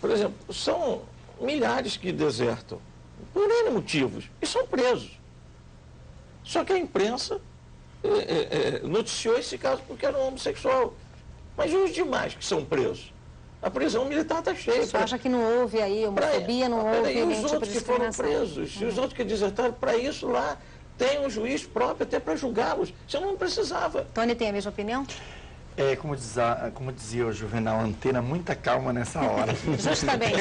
Por exemplo, são milhares que desertam, por N motivos, e são presos. Só que a imprensa noticiou esse caso porque era um homossexual. Mas e os demais que são presos? A prisão militar está cheia. Você acha que não houve aí homofobia, não houve nenhum tipo de outros que foram discriminação? presos, e os outros que desertaram, para isso lá tem um juiz próprio até para julgá-los. Você não precisava. Tony tem a mesma opinião? Como dizia o Juvenal, antena, muita calma nessa hora. Justamente,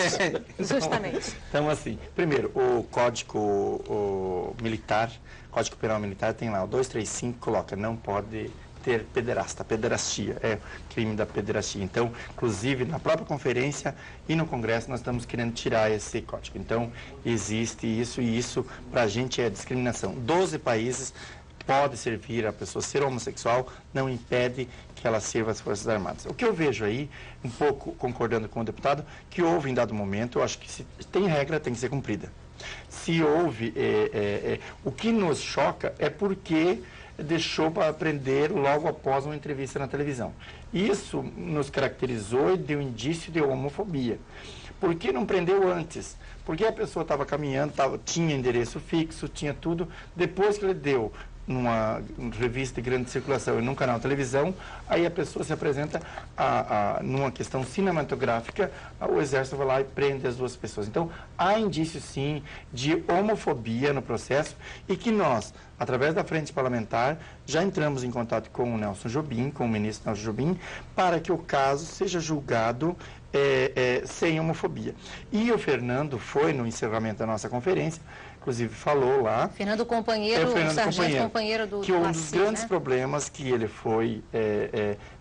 justamente. Então, assim, primeiro, o Código Militar, Código Penal Militar tem lá, o 235 coloca, não pode ter pederasta, pederastia, é crime da pederastia. Então, inclusive, na própria conferência e no Congresso, nós estamos querendo tirar esse código. Então, existe isso, e isso, para a gente, é discriminação. 12 países pode servir a pessoa ser homossexual, não impede que ela sirva as Forças Armadas. O que eu vejo aí, um pouco concordando com o deputado, que houve em dado momento, eu acho que se tem regra, tem que ser cumprida. Se houve, o que nos choca é porque deixou para prender logo após uma entrevista na televisão. Isso nos caracterizou e deu indício de homofobia. Por que não prendeu antes? Porque a pessoa estava caminhando, tinha endereço fixo, tinha tudo. Depois que ele deu numa revista de grande circulação e num canal de televisão, aí a pessoa se apresenta numa questão cinematográfica, o Exército vai lá e prende as duas pessoas. Então, há indício, sim, de homofobia no processo e que nós, através da frente parlamentar, já entramos em contato com o Nelson Jobim, com o ministro Nelson Jobim, para que o caso seja julgado sem homofobia. E o Fernando foi no encerramento da nossa conferência, inclusive falou lá... Fernando Companheiro, o sargento companheiro do que um dos grandes problemas que ele foi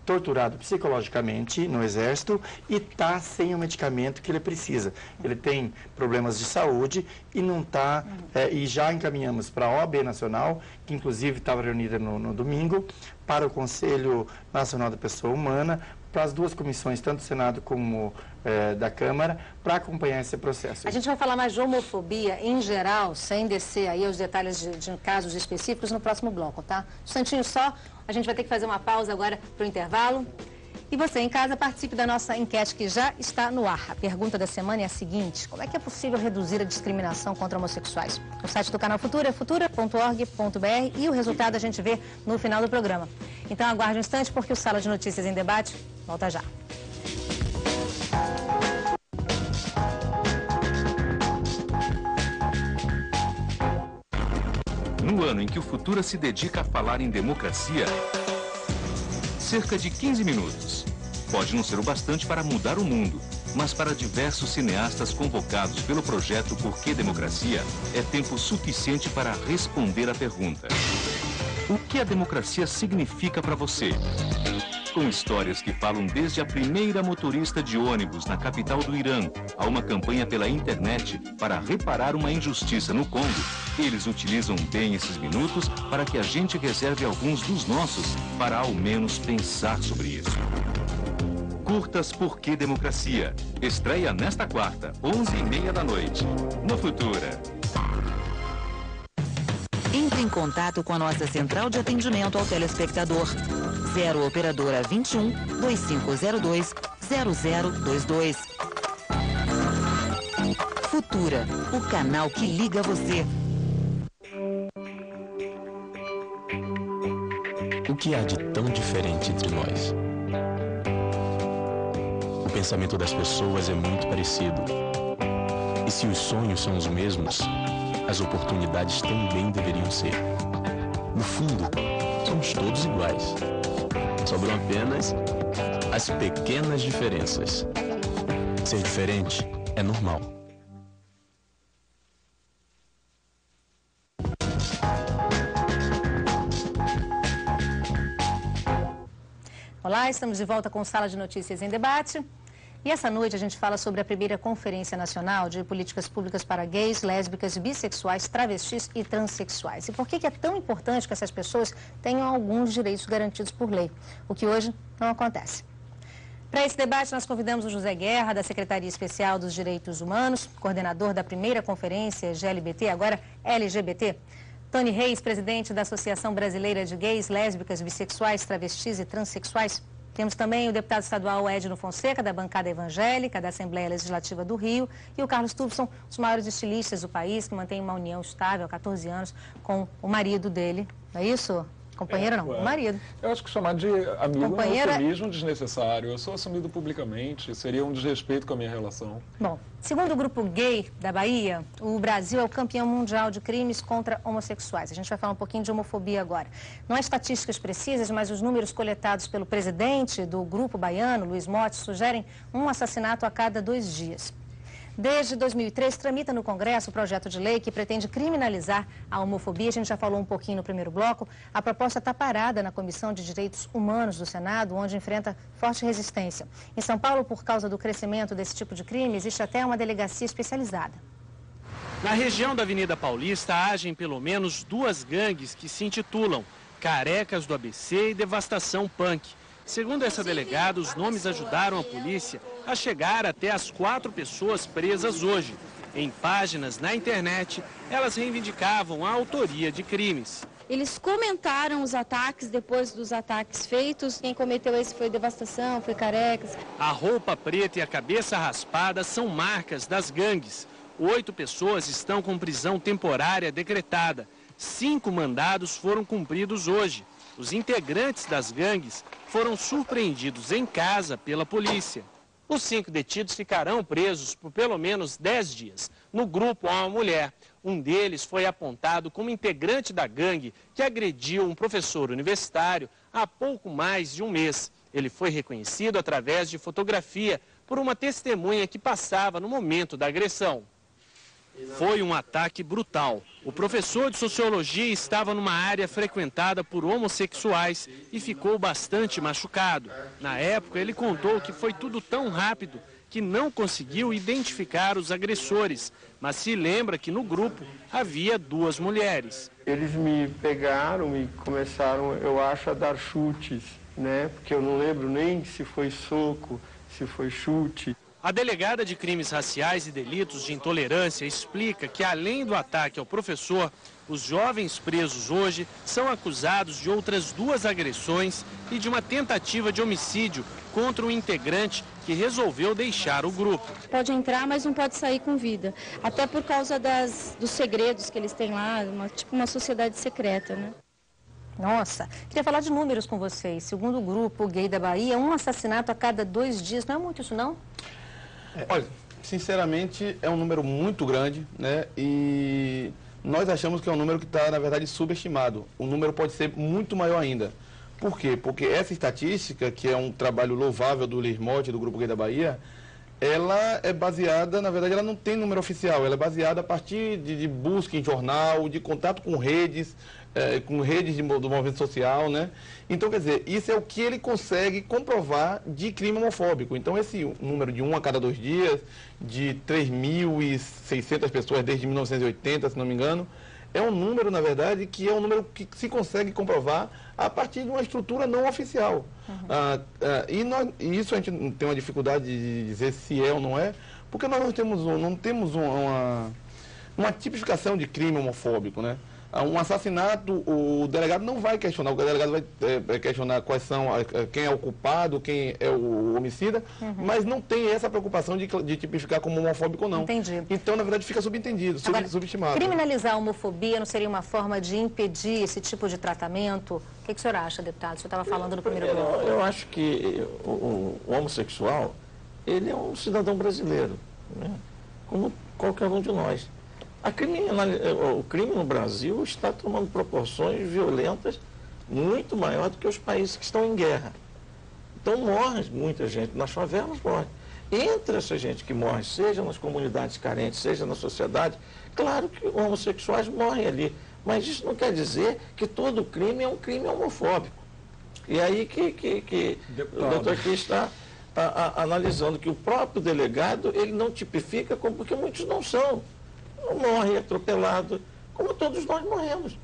torturado psicologicamente no Exército e está sem o medicamento que ele precisa. Ele tem problemas de saúde e não está... e já encaminhamos para a OAB Nacional, que inclusive estava reunida no domingo, para o Conselho Nacional da Pessoa Humana, para as duas comissões, tanto do Senado como da Câmara, para acompanhar esse processo. A gente vai falar mais de homofobia em geral, sem descer aí aos detalhes de casos específicos no próximo bloco, tá? Um instantinho só, a gente vai ter que fazer uma pausa agora para o intervalo. E você em casa, participe da nossa enquete que já está no ar. A pergunta da semana é a seguinte: como é que é possível reduzir a discriminação contra homossexuais? O site do Canal Futura é futura.org.br e o resultado a gente vê no final do programa. Então aguarde um instante porque o Sala de Notícias em Debate volta já. No ano em que o Futura se dedica a falar em democracia, cerca de 15 minutos. Pode não ser o bastante para mudar o mundo, mas para diversos cineastas convocados pelo projeto Por que Democracia, é tempo suficiente para responder à pergunta: o que a democracia significa para você? Com histórias que falam desde a primeira motorista de ônibus na capital do Irã a uma campanha pela internet para reparar uma injustiça no Congo, eles utilizam bem esses minutos para que a gente reserve alguns dos nossos para ao menos pensar sobre isso. Curtas Por que Democracia. Estreia nesta quarta, 11h30 da noite. No Futura. Entre em contato com a nossa central de atendimento ao telespectador. 0 Operadora 21 2502 0022. Futura, o canal que liga você. O que há de tão diferente entre nós? O pensamento das pessoas é muito parecido. E se os sonhos são os mesmos, as oportunidades também deveriam ser. No fundo, somos todos iguais. Sobram apenas as pequenas diferenças. Ser diferente é normal. Olá, estamos de volta com Sala de Notícias em Debate. E essa noite a gente fala sobre a primeira Conferência Nacional de Políticas Públicas para Gays, Lésbicas, Bissexuais, Travestis e Transsexuais. E por que é tão importante que essas pessoas tenham alguns direitos garantidos por lei, o que hoje não acontece. Para esse debate, nós convidamos o José Guerra, da Secretaria Especial dos Direitos Humanos, coordenador da primeira Conferência GLBT, agora LGBT. Tony Reis, presidente da Associação Brasileira de Gays, Lésbicas, Bissexuais, Travestis e Transsexuais. Temos também o deputado estadual Edno Fonseca, da bancada evangélica da Assembleia Legislativa do Rio, e o Carlos Tubson, um dos maiores estilistas do país, que mantém uma união estável há 14 anos com o marido dele. Não é isso? Companheiro não, o marido. Eu acho que chamar de amigo Companheiro é um eufemismo desnecessário. Eu sou assumido publicamente, seria um desrespeito com a minha relação. Bom, segundo o grupo gay da Bahia, o Brasil é o campeão mundial de crimes contra homossexuais. A gente vai falar um pouquinho de homofobia agora. Não há estatísticas precisas, mas os números coletados pelo presidente do grupo baiano, Luiz Motti, sugerem um assassinato a cada 2 dias. Desde 2003, tramita no Congresso o projeto de lei que pretende criminalizar a homofobia. A gente já falou um pouquinho no primeiro bloco. A proposta está parada na Comissão de Direitos Humanos do Senado, onde enfrenta forte resistência. Em São Paulo, por causa do crescimento desse tipo de crime, existe até uma delegacia especializada. Na região da Avenida Paulista, agem pelo menos 2 gangues que se intitulam Carecas do ABC e Devastação Punk. Segundo essa delegada, os nomes ajudaram a polícia a chegar até as 4 pessoas presas hoje. Em páginas na internet, elas reivindicavam a autoria de crimes. Eles comentaram os ataques depois dos ataques feitos. Quem cometeu esse foi Devastação, foi Carecas. A roupa preta e a cabeça raspada são marcas das gangues. 8 pessoas estão com prisão temporária decretada. 5 mandados foram cumpridos hoje. Os integrantes das gangues foram surpreendidos em casa pela polícia. Os 5 detidos ficarão presos por pelo menos 10 dias. No grupo há uma mulher. Um deles foi apontado como integrante da gangue que agrediu um professor universitário há pouco mais de um mês. Ele foi reconhecido através de fotografia por uma testemunha que passava no momento da agressão. Foi um ataque brutal. O professor de sociologia estava numa área frequentada por homossexuais e ficou bastante machucado. Na época, ele contou que foi tudo tão rápido que não conseguiu identificar os agressores, mas se lembra que no grupo havia 2 mulheres. Eles me pegaram e começaram, eu acho, a dar chutes, né? Porque eu não lembro nem se foi soco, se foi chute. A delegada de crimes raciais e delitos de intolerância explica que, além do ataque ao professor, os jovens presos hoje são acusados de outras 2 agressões e de uma tentativa de homicídio contra um integrante que resolveu deixar o grupo. Pode entrar, mas não pode sair com vida. Até por causa dos segredos que eles têm lá, tipo uma sociedade secreta, né? Nossa, queria falar de números com vocês. Segundo o grupo gay da Bahia, um assassinato a cada 2 dias. Não é muito isso, não? Olha, sinceramente, é um número muito grande, né? E nós achamos que é um número que está, na verdade, subestimado. O número pode ser muito maior ainda. Por quê? Porque essa estatística, que é um trabalho louvável do Luiz Motti, do Grupo Gay da Bahia, ela é baseada, na verdade, ela não tem número oficial, ela é baseada a partir de busca em jornal, de contato com redes do movimento social, né? Então, quer dizer, isso é o que ele consegue comprovar de crime homofóbico. Então, esse número de 1 a cada 2 dias, de 3.600 pessoas desde 1980, se não me engano, é um número, na verdade, que é um número que se consegue comprovar a partir de uma estrutura não oficial. E isso a gente tem uma dificuldade de dizer se é ou não é, porque nós não temos uma tipificação de crime homofóbico, né? Um assassinato, o delegado não vai questionar, o delegado vai questionar quem é o culpado, quem é o homicida, mas não tem essa preocupação de tipificar como homofóbico ou não. Entendi. Então, na verdade, fica subentendido, subestimado. Criminalizar a homofobia não seria uma forma de impedir esse tipo de tratamento? O que o senhor acha, deputado? O senhor estava falando no primeiro bloco. Eu acho que o homossexual, ele é um cidadão brasileiro, né? Como qualquer um de nós. O crime no Brasil está tomando proporções violentas muito maior do que os países que estão em guerra. Então morre muita gente, nas favelas morre. Entre essa gente que morre, seja nas comunidades carentes, seja na sociedade, claro que homossexuais morrem ali, mas isso não quer dizer que todo crime é um crime homofóbico. E aí que o doutor aqui está analisando que o próprio delegado, ele não tipifica, porque muitos não são. Morre atropelado, como todos nós morremos.